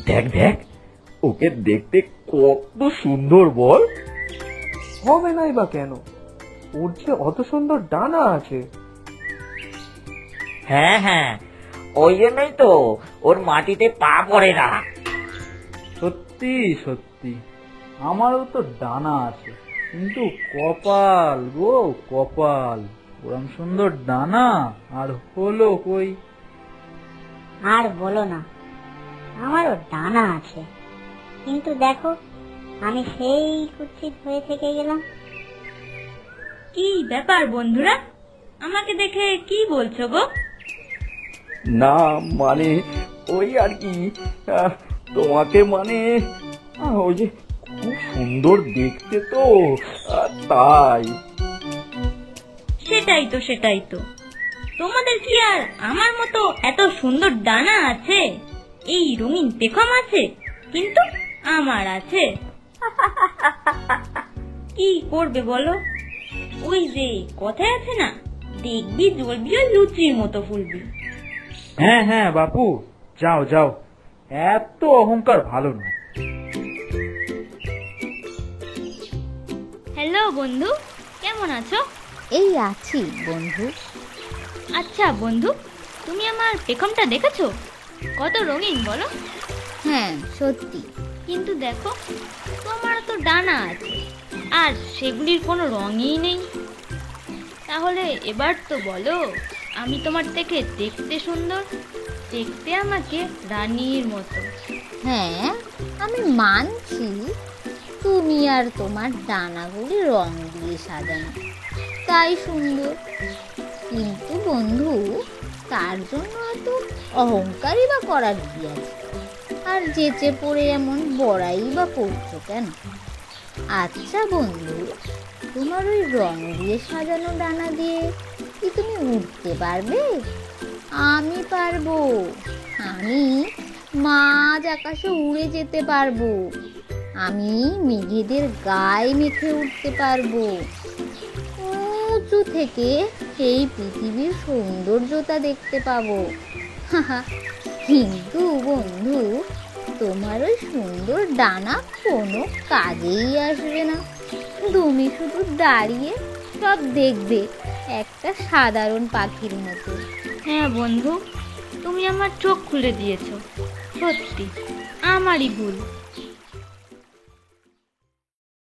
দেখ দেখ, ওকে দেখতে কত সুন্দর বল। হবে নাই বা কেন, ওর যে অত সুন্দর ডানা আছে। হ্যাঁ হ্যাঁ, ওই জন্যই তো ওর মাটিতে পা পড়ে না। সত্যি সত্যি আমারও তো ডানা আছে, কিন্তু কপাল গো কপাল, ওরম সুন্দর ডানা আর হলো কই। আর বলো না, আমারও ডানা আছে, কিন্তু দেখো আমি সেই কুৎসিত হয়ে থেকে গেলাম। কি ব্যাপার বন্ধুরা, আমাকে দেখে কি বলছো গো? না মানে ওই আর কি, তোমাকে মানে ওই যে খুব সুন্দর দেখতে তো, তাই। সেটাই তো, তোমাদের কি আর আমার মতো এত সুন্দর ডানা আছে? এই রঙিন পেখম আছে, কিন্তু আমার আছে। কি করবে বলো? ওই যে কথায় আছে না, দেখবি জ্বলবিও লুচির মতো ফুলবি। হ্যাঁ হ্যাঁ বাপু, যাও যাও, এত অহংকার ভালো নয়। হ্যালো বন্ধু, কেমন আছো? এই আছি বন্ধু। আচ্ছা বন্ধু, তুমি আমার পেখমটা দেখেছো? কত রঙিন বলো? হ্যাঁ সত্যি। কিন্তু দেখো, তোমার তো ডানা আছে, আর সেগুলির কোনো রঙই নেই। তাহলে এবার তো বলো, আমি তোমার থেকে দেখতে সুন্দর, দেখতে আমাকে রানীর মতো। হ্যাঁ আমি মানছি, তুমি আর তোমার ডানাগুলি রং দিয়ে সাজানো, তাই সুন্দর। কিন্তু বন্ধু, তার জন্য এত অহংকারই বা করার কি আছে? আর যেচে পড়ে এমন বড়াই বা করছো কেন? আচ্ছা বন্ধু, তোমার ওই রং দিয়ে সাজানো ডানা দিয়ে কি তুমি উঠতে পারবে? আমি পারবো, আমি মাঝ আকাশে উড়ে যেতে পারবো, আমি মেঘেদের গায়ে মেখে উঠতে পারবো, উঁচু থেকে এই পৃথিবীর সৌন্দর্যতা দেখতে পাবো। কিন্তু বন্ধু, তোমার ওই সুন্দর ডানা কোনো কাজেই আসবে না। তুমি শুধু দাঁড়িয়ে সব দেখবে, একটা সাধারণ পাখির মতো। হ্যাঁ বন্ধু, তুমি আমার চোখ খুলে দিয়েছো। সত্যি আমারই ভুল,